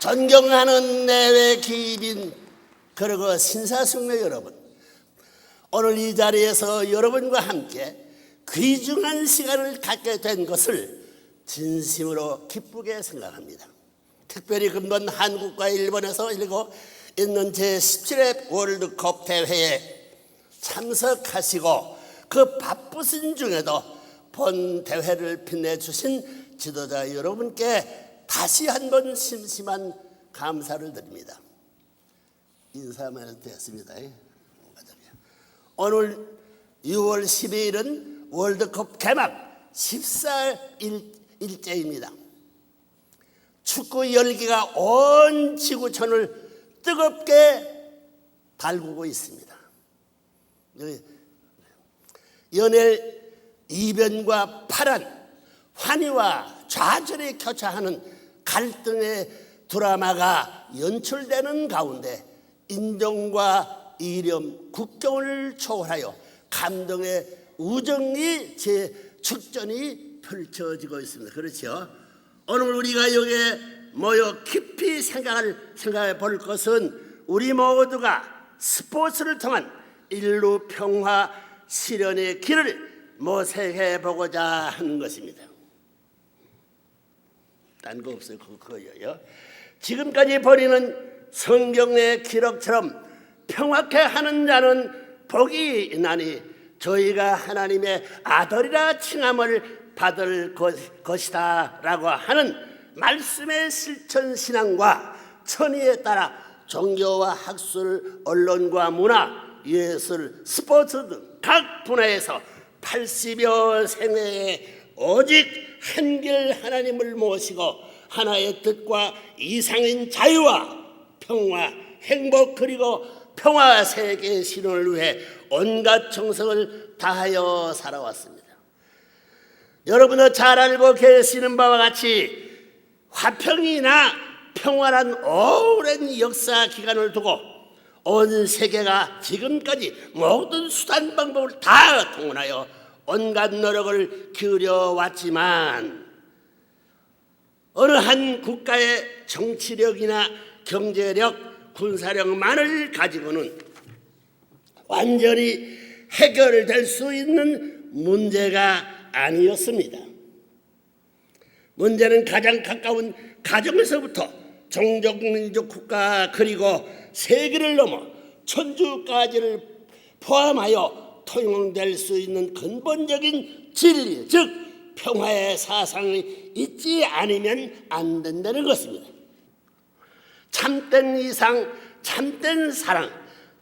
존경하는 내외 기빈 그리고 신사숙녀 여러분, 오늘 이 자리에서 여러분과 함께 귀중한 시간을 갖게 된 것을 진심으로 기쁘게 생각합니다. 특별히 금번 한국과 일본에서 열리고 있는 제17회 월드컵 대회에 참석하시고 그 바쁘신 중에도 본 대회를 빛내주신 지도자 여러분께 다시 한번 심심한 감사를 드립니다. 인사만 해도 되었습니다. 오늘 6월 12일은 월드컵 개막 14일째입니다. 축구 열기가 온 지구촌을 뜨겁게 달구고 있습니다. 연애 이변과 파란, 환희와 좌절이 교차하는 갈등의 드라마가 연출되는 가운데 인종과 이념, 국경을 초월하여 감동의 우정이 재축전이 펼쳐지고 있습니다. 그렇죠? 오늘 우리가 여기에 모여 깊이 생각해 볼 것은 우리 모두가 스포츠를 통한 인류 평화 실현의 길을 모색해 보고자 하는 것입니다. 딴 거 없어요. 그거요. 지금까지 벌이는 성경의 기록처럼 평화케 하는 자는 복이 있나니 저희가 하나님의 아들이라 칭함을 받을 것이다 라고 하는 말씀의 실천신앙과 천의에 따라 종교와 학술, 언론과 문화, 예술, 스포츠 등 각 분야에서 80여 생애에 오직 한결 하나님을 모시고 하나의 뜻과 이상인 자유와 평화, 행복 그리고 평화 세계 실현을 위해 온갖 정성을 다하여 살아왔습니다. 여러분도 잘 알고 계시는 바와 같이 화평이나 평화란 오랜 역사 기간을 두고 온 세계가 지금까지 모든 수단 방법을 다 동원하여 온갖 노력을 기울여왔지만 어느 한 국가의 정치력이나 경제력, 군사력만을 가지고는 완전히 해결될 수 있는 문제가 아니었습니다. 문제는 가장 가까운 가정에서부터 종족민족 국가 그리고 세계를 넘어 천주까지를 포함하여 통용될 수 있는 근본적인 진리, 즉 평화의 사상이 있지 않으면 안 된다는 것입니다. 참된 이상, 참된 사랑,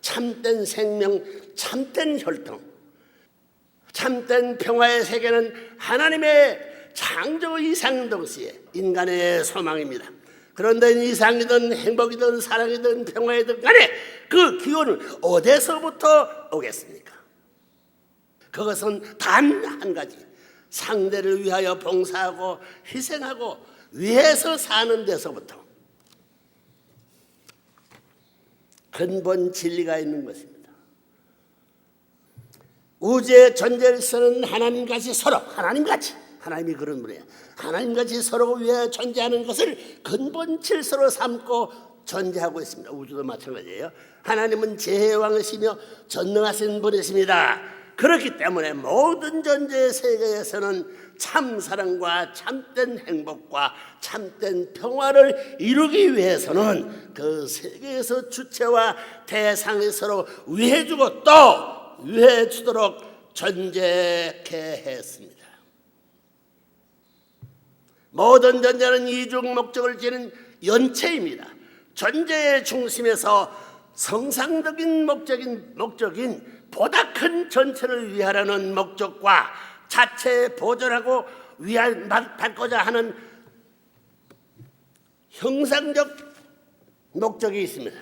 참된 생명, 참된 혈통, 참된 평화의 세계는 하나님의 창조 이상 동시에 인간의 소망입니다. 그런데 이상이든 행복이든 사랑이든 평화이든 간에 그 기원은 어디서부터 오겠습니까? 그것은 단 한 가지, 상대를 위하여 봉사하고 희생하고 위해서 사는 데서부터 근본 진리가 있는 것입니다. 우주의 존재에서는 하나님같이 서로, 하나님이 그런 분이에요. 하나님같이 서로 위해 존재하는 것을 근본 질서로 삼고 존재하고 있습니다. 우주도 마찬가지예요. 하나님은 제왕이시며 전능하신 분이십니다. 그렇기 때문에 모든 존재의 세계에서는 참 사랑과 참된 행복과 참된 평화를 이루기 위해서는 그 세계에서 주체와 대상이 서로 위해주고 또 위해주도록 존재케 했습니다. 모든 존재는 이중 목적을 지닌 연체입니다. 존재의 중심에서 성상적인 목적인 보다 큰 전체를 위하라는 목적과 자체 보존하고 받고자 하는 형상적 목적이 있습니다.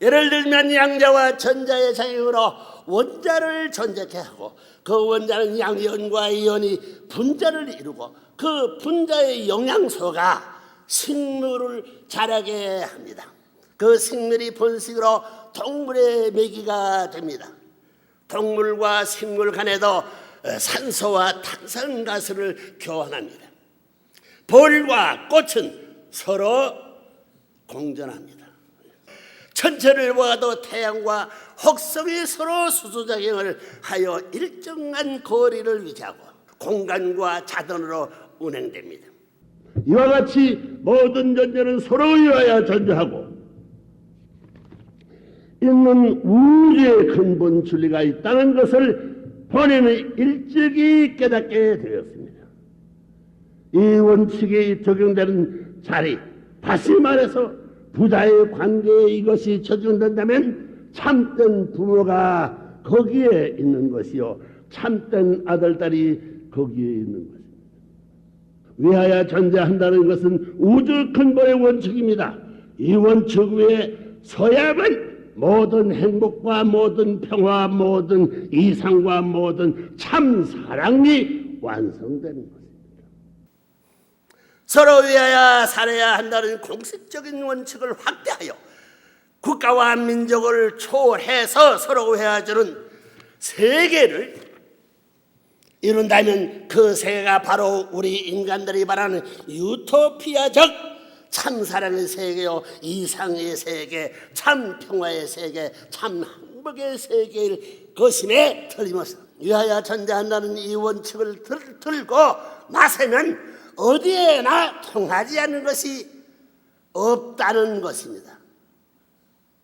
예를 들면 양자와 전자의 작용으로 원자를 존재케 하고 그 원자는 양이온과 이온이 분자를 이루고 그 분자의 영양소가 식물을 자라게 합니다. 그 식물이 번식으로 동물의 먹이가 됩니다. 동물과 식물 간에도 산소와 탄산가스를 교환합니다. 벌과 꽃은 서로 공존합니다. 천체를 보아도 태양과 혹성이 서로 수소작용을 하여 일정한 거리를 유지하고 공간과 자동으로 운행됩니다. 이와 같이 모든 존재는 서로 위하여 존재하고 있는 우주의 근본 진리가 있다는 것을 본인은 일찍이 깨닫게 되었습니다. 이 원칙이 적용되는 자리, 다시 말해서 부자의 관계에 이것이 적용된다면 참된 부모가 거기에 있는 것이요 참된 아들딸이 거기에 있는 것입니다. 위하여 존재한다는 것은 우주 근본의 원칙입니다. 이 원칙 위에 서야만 모든 행복과 모든 평화, 모든 이상과 모든 참 사랑이 완성되는 것입니다. 서로 위하여 살아야 한다는 공식적인 원칙을 확대하여 국가와 민족을 초월해서 서로 위하여주는 세계를 이룬다면 그 세계가 바로 우리 인간들이 바라는 유토피아적 참사랑의 세계요 이상의 세계, 참 평화의 세계, 참 행복의 세계일 것임에 틀림없습니다. 위하여 존재한다는 이 원칙을 들고 나서면 어디에나 통하지 않는 것이 없다는 것입니다.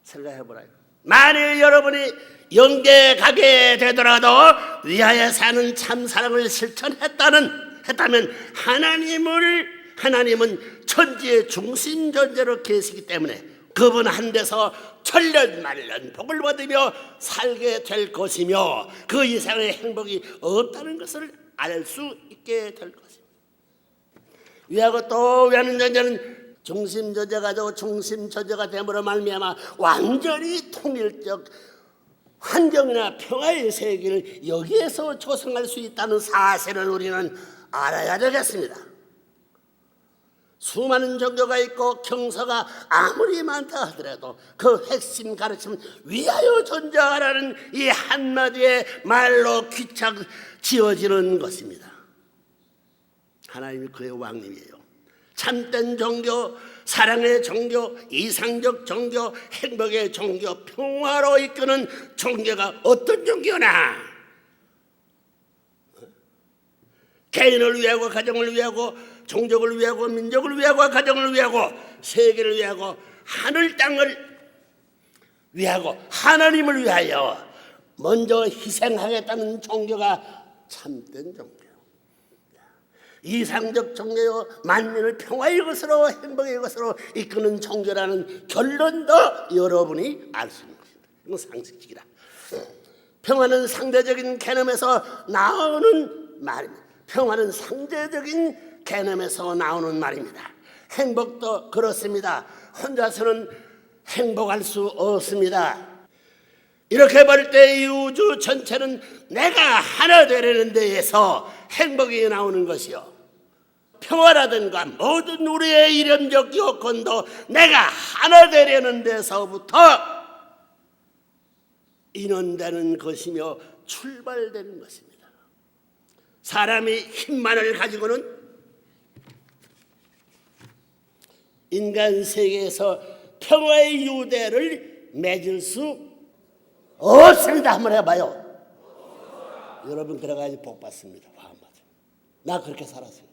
생각해보라요. 만일 여러분이 영계에 가게 되더라도 위하여 사는 참사랑을 실천했다면 하나님은 천지의 중심 존재로 계시기 때문에 그분 한 데서 천년만년 복을 받으며 살게 될 것이며 그 이상의 행복이 없다는 것을 알 수 있게 될 것입니다. 위하고 또 위하는 존재는 중심 존재가 되고 중심 존재가 됨으로 말미암아 완전히 통일적 환경이나 평화의 세계를 여기에서 조성할 수 있다는 사실을 우리는 알아야 되겠습니다. 수많은 종교가 있고 경서가 아무리 많다 하더라도 그 핵심 가르침은 위하여 존재하라는 이 한마디의 말로 귀착 지어지는 것입니다. 하나님이 그의 왕님이에요. 참된 종교, 사랑의 종교, 이상적 종교, 행복의 종교, 평화로 이끄는 종교가 어떤 종교나 개인을 위하고 가정을 위하고 종족을 위하고 민족을 위하고 가정을 위하고 세계를 위하고 하늘 땅을 위하고 하나님을 위하여 먼저 희생하겠다는 종교가 참된 종교. 이상적 종교요 만민을 평화의 것으로 행복의 것으로 이끄는 종교라는 결론도 여러분이 알 수 있는 것입니다. 이건 상식적이다. 평화는 상대적인 개념에서 나오는 말입니다. 평화는 상대적인 개념에서 나오는 말입니다. 행복도 그렇습니다. 혼자서는 행복할 수 없습니다. 이렇게 볼 때 이 우주 전체는 내가 하나 되려는 데에서 행복이 나오는 것이요 평화라든가 모든 우리의 이념적 요건도 내가 하나 되려는 데서부터 인원되는 것이며 출발되는 것입니다. 사람이 힘만을 가지고는 인간 세계에서 평화의 유대를 맺을 수 없습니다. 한번 해봐요. 여러분 그래가지 복 받습니다. 나 그렇게 살았어요.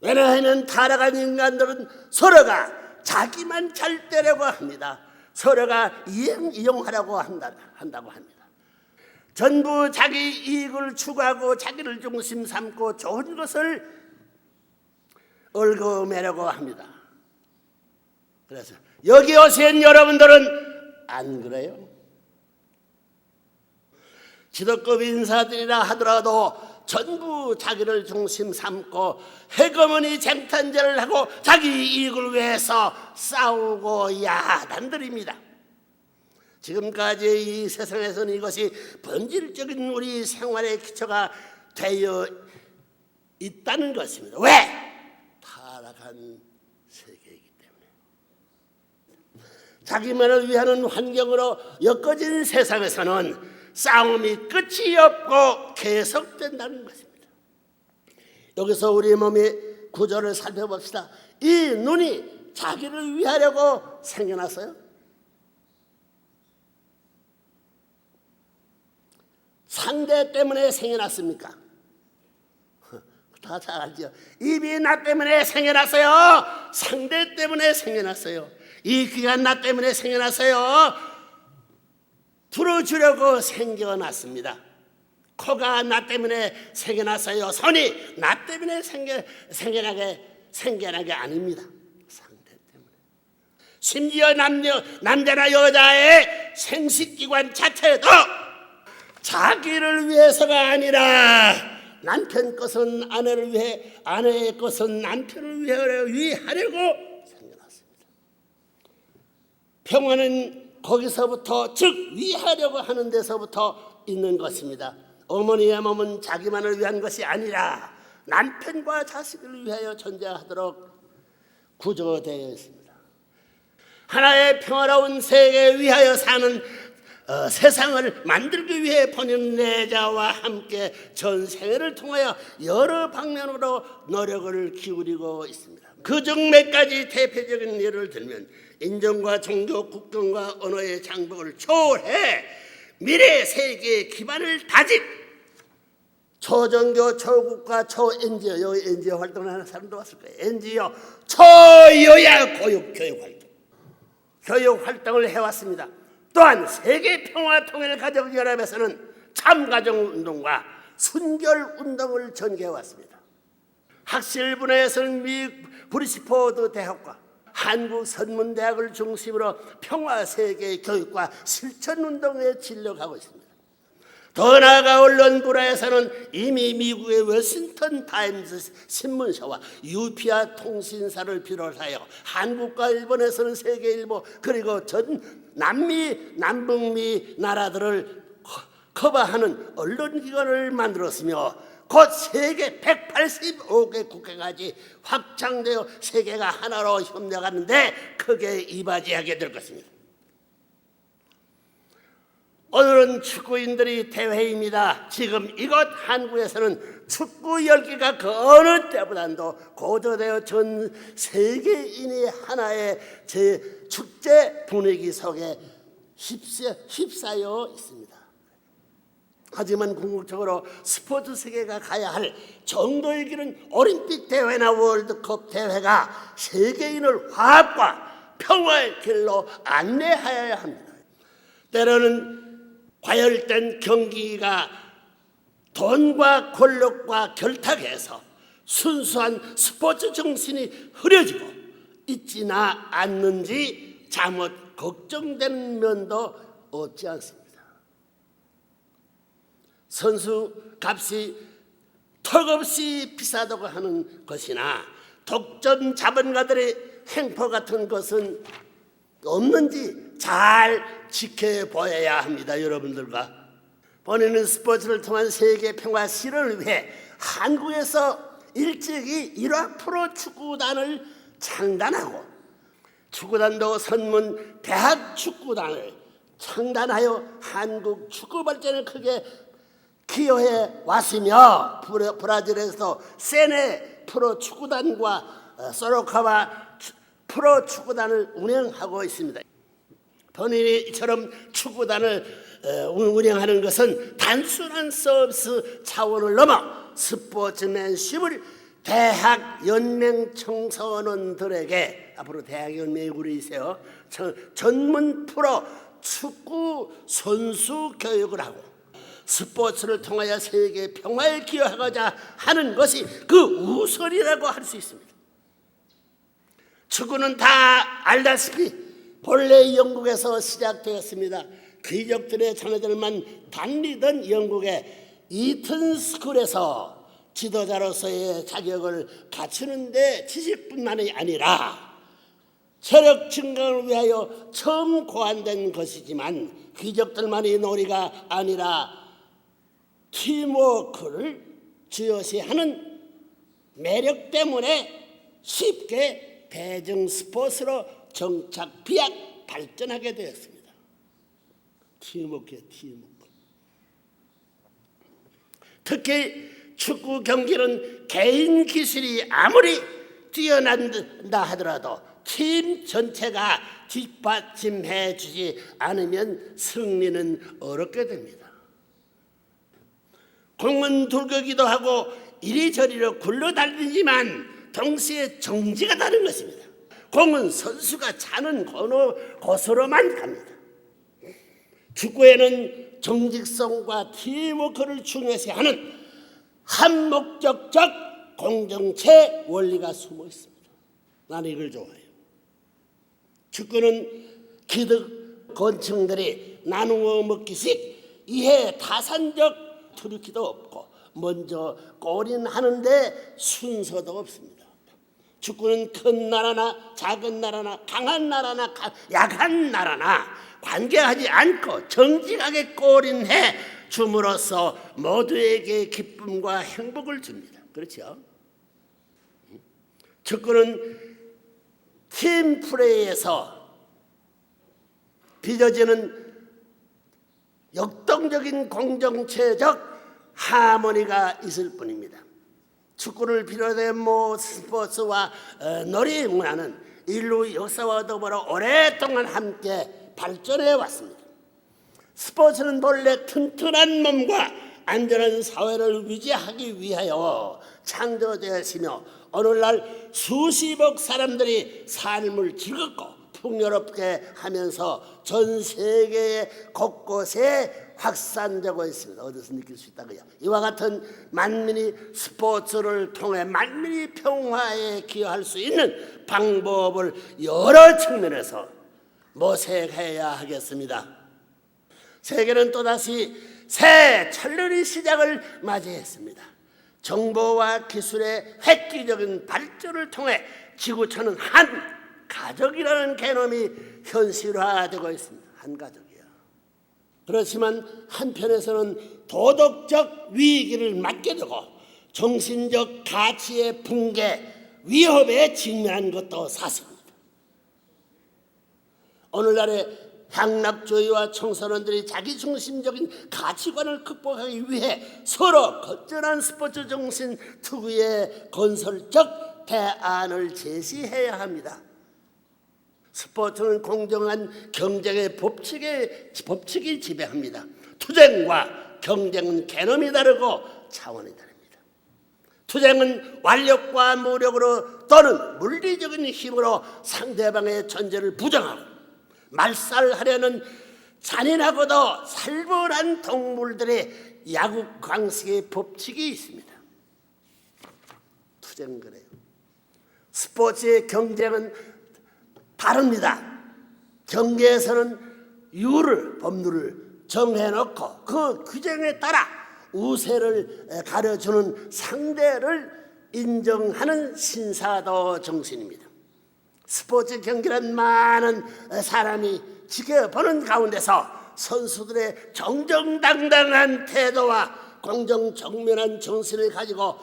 왜냐하면 타락한 인간들은 서로가 자기만 잘 되려고 합니다. 서로가 이용하려고 한다고 합니다. 전부 자기 이익을 추구하고 자기를 중심 삼고 좋은 것을 얽어매려고 합니다. 그래서 여기 오신 여러분들은 안 그래요? 지도급 인사들이라 하더라도 전부 자기를 중심 삼고 해거머니 쟁탈전을 하고 자기 이익을 위해서 싸우고 야단들입니다. 지금까지 이 세상에서는 이것이 본질적인 우리 생활의 기초가 되어 있다는 것입니다. 왜? 타락한 세계이기 때문에. 자기만을 위하는 환경으로 엮어진 세상에서는 싸움이 끝이 없고 계속된다는 것입니다. 여기서 우리 몸이 구조를 살펴봅시다. 이 눈이 자기를 위하려고 생겨났어요? 상대 때문에 생겨났습니까? 다 잘 알죠. 입이 나 때문에 생겨났어요? 상대 때문에 생겨났어요? 이 귀가 나 때문에 생겨났어요? 들어주려고 생겨났습니다. 코가 나 때문에 생겨났어요? 손이 나 때문에 생겨난 게 아닙니다. 상대 때문에. 심지어 남자나 여자의 생식기관 자체도 자기를 위해서가 아니라 남편 것은 아내를 위해, 아내의 것은 남편을 위하려고 생겨났습니다. 평화는 거기서부터, 즉 위하려고 하는 데서부터 있는 것입니다. 어머니의 몸은 자기만을 위한 것이 아니라 남편과 자식을 위하여 존재하도록 구조되어 있습니다. 하나의 평화로운 세계에 위하여 사는 세상을 만들기 위해 번영내자와 함께 전 세계를 통하여 여러 방면으로 노력을 기울이고 있습니다. 그중 몇 가지 대표적인 예를 들면 인종과 종교, 국경과 언어의 장벽을 초월해 미래 세계의 기반을 다진 초종교, 초국가, 초NGO, 여기 NGO 활동을 하는 사람도 왔을 거예요. NGO, 초여야 교육 활동, 교육 활동을 해왔습니다. 또한 세계 평화 통일 가족 연합에서는 참가정 운동과 순결 운동을 전개해 왔습니다. 학술 분야에서는 미 브리스포드 대학과 한국 선문대학을 중심으로 평화 세계 교육과 실천 운동에 진력하고 있습니다. 더 나아가 언론 분야에서는 이미 미국의 워싱턴 타임스 신문사와 유피아 통신사를 비롯하여 한국과 일본에서는 세계일보, 그리고 전 남미, 남북미 나라들을 커버하는 언론기관을 만들었으며 곧 세계 185개 국가까지 확장되어 세계가 하나로 협력하는데 크게 이바지하게 될 것입니다. 오늘은 축구인들이 대회입니다. 지금 이곳 한국에서는 축구 열기가 그 어느 때보다도 고조되어 전 세계인이 하나의 축제 분위기 속에 휩싸여 있습니다. 하지만 궁극적으로 스포츠 세계가 가야 할 정도의 길은 올림픽 대회나 월드컵 대회가 세계인을 화합과 평화의 길로 안내하여야 합니다. 때로는 과열된 경기가 돈과 권력과 결탁해서 순수한 스포츠 정신이 흐려지고 있지나 않는지 잘못 걱정되는 면도 없지 않습니다. 선수 값이 턱없이 비싸다고 하는 것이나 독점 자본가들의 행포 같은 것은 없는지 잘 지켜보아야 합니다. 여러분들과 본인은 스포츠를 통한 세계 평화 실현을 위해 한국에서 일찍이 일화 프로축구단을 창단하고 축구단도 선문 대학 축구단을 창단하여 한국 축구 발전을 크게 기여해 왔으며 브라질에서 세네 프로축구단과 소로카와 프로축구단을 운영하고 있습니다. 본인이 이처럼 축구단을 운영하는 것은 단순한 서비스 차원을 넘어 스포츠맨십을 대학 연맹 청소년들에게, 앞으로 대학 연맹이 우리세요, 전문 프로 축구 선수 교육을 하고 스포츠를 통하여 세계 평화에 기여하고자 하는 것이 그 우선이라고 할 수 있습니다. 축구는 다 알다시피 본래 영국에서 시작되었습니다. 귀족들의 자녀들만 다니던 영국의 이튼 스쿨에서 지도자로서의 자격을 갖추는데 지식뿐만이 아니라 체력 증강을 위하여 처음 고안된 것이지만 귀족들만의 놀이가 아니라 팀워크를 주요시하는 매력 때문에 쉽게 대중 스포츠로 정착 비약 발전하게 되었습니다. 팀워크의 팀워크. 특히 축구 경기는 개인 기술이 아무리 뛰어난다 하더라도 팀 전체가 뒷받침해 주지 않으면 승리는 어렵게 됩니다. 공은 돌격이도 하고 이리저리로 굴러다니지만 동시에 정지가 다른 것입니다. 공은 선수가 차는 곳으로만 갑니다. 축구에는 정직성과 팀워크를 중요시하는 한 목적적 공정체 원리가 숨어 있습니다. 나는 이걸 좋아해요. 축구는 기득 권층들이 나누어 먹기식 이해 타산적 트리키도 없고 먼저 골인하는데 순서도 없습니다. 축구는 큰 나라나 작은 나라나 강한 나라나 약한 나라나 관계하지 않고 정직하게 골인해 줌으로써 모두에게 기쁨과 행복을 줍니다. 그렇죠? 축구는 팀 플레이에서 빚어지는 역동적인 공정체적 하모니가 있을 뿐입니다. 축구를 비롯한 스포츠와 놀이 문화는 인류 역사와 더불어 오랫동안 함께 발전해 왔습니다. 스포츠는 본래 튼튼한 몸과 안전한 사회를 유지하기 위하여 창조되었으며 오늘날 수십억 사람들이 삶을 즐겁고 풍요롭게 하면서 전 세계 곳곳에 확산되고 있습니다. 어디서 느낄 수 있다고요? 이와 같은 만민이 스포츠를 통해 만민이 평화에 기여할 수 있는 방법을 여러 측면에서 모색해야 하겠습니다. 세계는 또다시 새 천년의 시작을 맞이했습니다. 정보와 기술의 획기적인 발전을 통해 지구촌은 한 가족이라는 개념이 현실화되고 있습니다. 한 가족이요. 그렇지만 한편에서는 도덕적 위기를 맞게 되고 정신적 가치의 붕괴, 위협에 직면한 것도 사실입니다. 오늘날의 향락주의와 청소년들이 자기중심적인 가치관을 극복하기 위해 서로 건전한 스포츠 정신 특유의 건설적 대안을 제시해야 합니다. 스포츠는 공정한 경쟁의 법칙이 지배합니다. 투쟁과 경쟁은 개념이 다르고 차원이 다릅니다. 투쟁은 완력과 무력으로 또는 물리적인 힘으로 상대방의 존재를 부정하고 말살하려는 잔인하고도 살벌한 동물들의 야구광식의 법칙이 있습니다. 투쟁은 그래요. 스포츠의 경쟁은 다릅니다. 경기에서는 법률을 정해놓고 그 규정에 따라 우세를 가려주는 상대를 인정하는 신사도 정신입니다. 스포츠 경기는 많은 사람이 지켜보는 가운데서 선수들의 정정당당한 태도와 공정정면한 정신을 가지고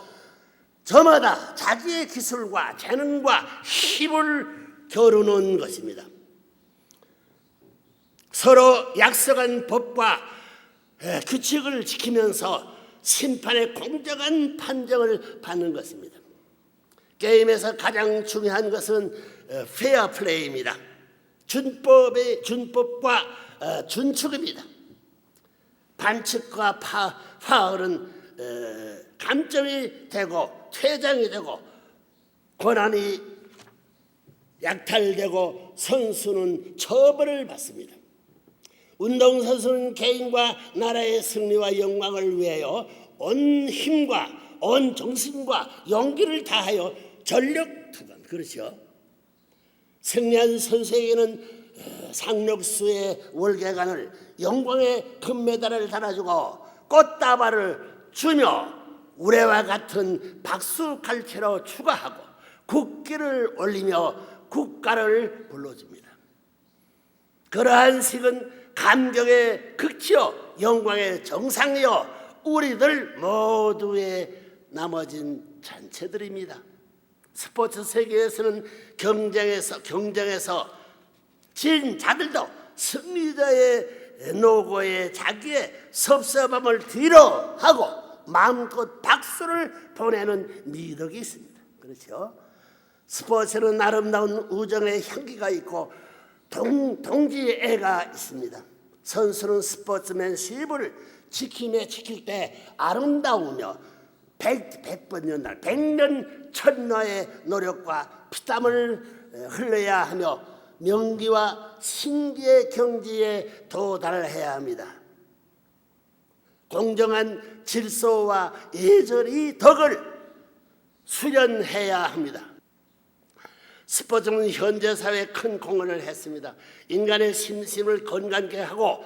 저마다 자기의 기술과 재능과 힘을 겨루는 것입니다. 서로 약속한 법과 규칙을 지키면서 심판의 공정한 판정을 받는 것입니다. 게임에서 가장 중요한 것은 페어 플레이입니다. 준법과 준칙입니다. 반칙과 파울은 감점이 되고 퇴장이 되고 권한이 약탈되고 선수는 처벌을 받습니다. 운동선수는 개인과 나라의 승리와 영광을 위하여 온 힘과 온 정신과 용기를 다하여 전력 투쟁, 그렇죠? 승리한 선수에게는 상록수의 월계관을 영광의 금메달을 달아주고 꽃다발을 주며 우레와 같은 박수갈채로 추가하고 국기를 올리며 국가를 불러줍니다. 그러한 식은 감격의 극치요 영광의 정상이요 우리들 모두의 나머진 잔체들입니다. 스포츠 세계에서는 경쟁에서 진 자들도 승리자의 노고에 자기의 섭섭함을 뒤로하고 마음껏 박수를 보내는 미덕이 있습니다. 그렇죠? 스포츠는 아름다운 우정의 향기가 있고 동지애가 있습니다. 선수는 스포츠맨십을 지킬 때 아름다우며 백번년날 백년 천녀의 노력과 피땀을 흘려야 하며 명기와 신기의 경지에 도달해야 합니다. 공정한 질서와 예절의 덕을 수련해야 합니다. 스포츠는 현대 사회에 큰 공헌을 했습니다. 인간의 심신을 건강하게 하고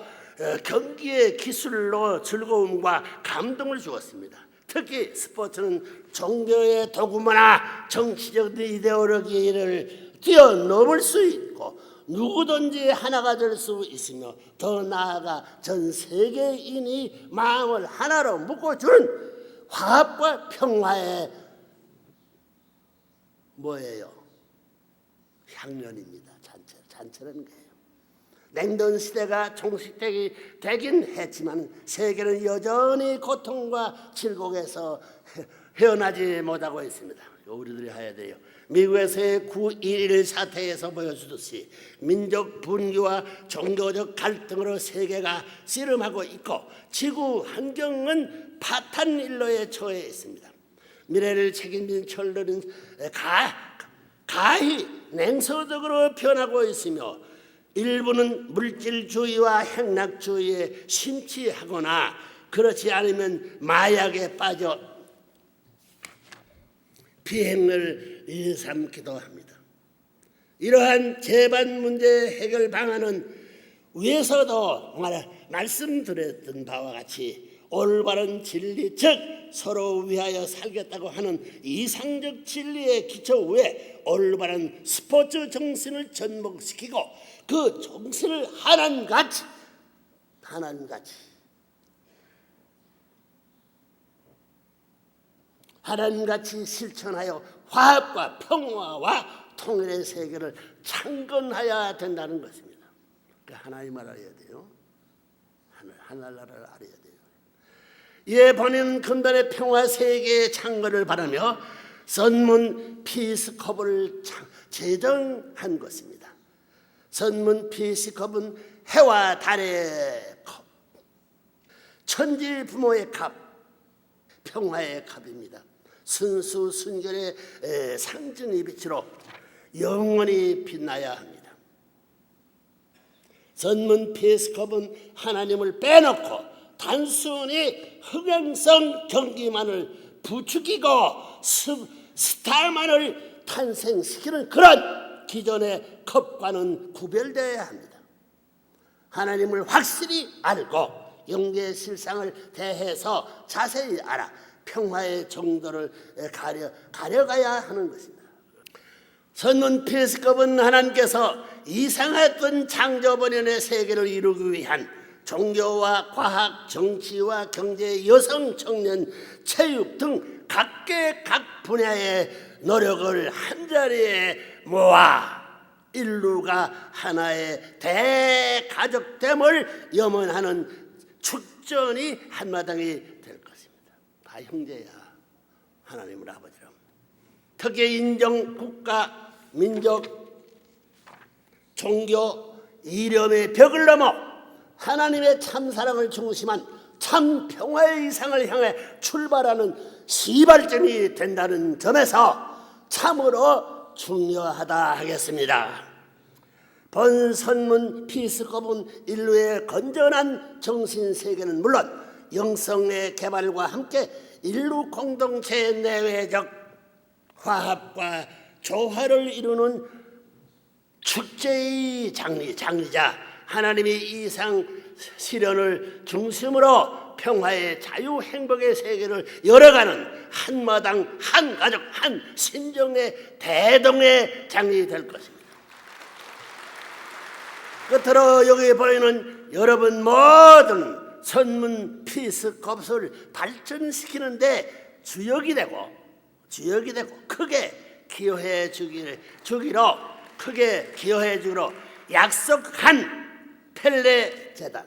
경기의 기술로 즐거움과 감동을 주었습니다. 특히 스포츠는 종교의 도구마나 정치적 이데올로기를 뛰어넘을 수 있고 누구든지 하나가 될 수 있으며 더 나아가 전 세계인이 마음을 하나로 묶어주는 화합과 평화의 뭐예요? 향연입니다. 잔치라는 거예요. 냉전 시대가 종식되긴 했지만 세계는 여전히 고통과 질곡에서 헤어나지 못하고 있습니다. 우리들이 해야 돼요. 미국에서의 9.11 사태에서 보여주듯이 민족 분기와 종교적 갈등으로 세계가 씨름하고 있고 지구 환경은 파탄 일로에 처해 있습니다. 미래를 책임진 철들은 가히 냉소적으로 변하고 있으며 일부는 물질주의와 행락주의에 심취하거나 그렇지 않으면 마약에 빠져 비행을 일삼기도 합니다. 이러한 재반 문제 해결 방안은 위에서도 말씀드렸던 바와 같이 올바른 진리, 즉 서로 위하여 살겠다고 하는 이상적 진리의 기초 위에 올바른 스포츠 정신을 접목시키고 그 정신을 하나님같이 실천하여 화합과 평화와 통일의 세계를 창건해야 된다는 것입니다. 하나님을 알아야 돼요. 하나님을 알아야 돼요. 이에 본인은 근본의 평화 세계의 창건을 바라며 선문 피스컵을 제정한 것입니다. 선문 피스컵은 해와 달의 컵, 천지 부모의 컵, 평화의 컵입니다. 순수 순결의 상징의 빛으로 영원히 빛나야 합니다. 선문 피스컵은 하나님을 빼놓고 단순히 흥행성 경기만을 부추기고 스타만을 탄생시키는 그런 기존의 컵과는 구별되어야 합니다. 하나님을 확실히 알고 영계의 실상을 대해서 자세히 알아 평화의 정도를 가려가야 하는 것입니다. 선문 피스컵은 하나님께서 이상했던 창조번연의 세계를 이루기 위한 종교와 과학, 정치와 경제, 여성, 청년, 체육 등 각계 각 분야의 노력을 한자리에 모아 인류가 하나의 대가족됨을 염원하는 축전이 한마당이 될 것입니다. 다 형제야. 하나님을 아버지로. 특히 인종, 국가, 민족, 종교, 이념의 벽을 넘어 하나님의 참사랑을 중심한 참 평화의 이상을 향해 출발하는 시발점이 된다는 점에서 참으로 중요하다 하겠습니다. 본 선문 피스컵은 인류의 건전한 정신세계는 물론 영성의 개발과 함께 인류 공동체의 내외적 화합과 조화를 이루는 축제의 장리자 하나님의 이상 실현을 중심으로 평화의 자유 행복의 세계를 열어가는 한마당 한 가족 한 신정의 대동의 장이 될 것입니다. 끝으로 여기 보이는 여러분 모든 선문 피스컵을 발전시키는데 주역이 되고 크게 기여해 주기로 약속한 펠레 재단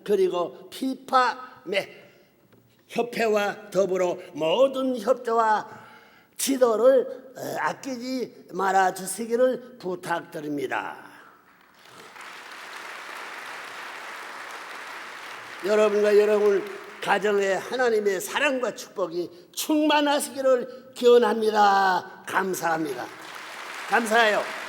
그리고 피파 협회와 더불어 모든 협조와 지도를 아끼지 말아 주시기를 부탁드립니다. 여러분과 여러분 가정에 하나님의 사랑과 축복이 충만하시기를 기원합니다. 감사합니다. 감사해요.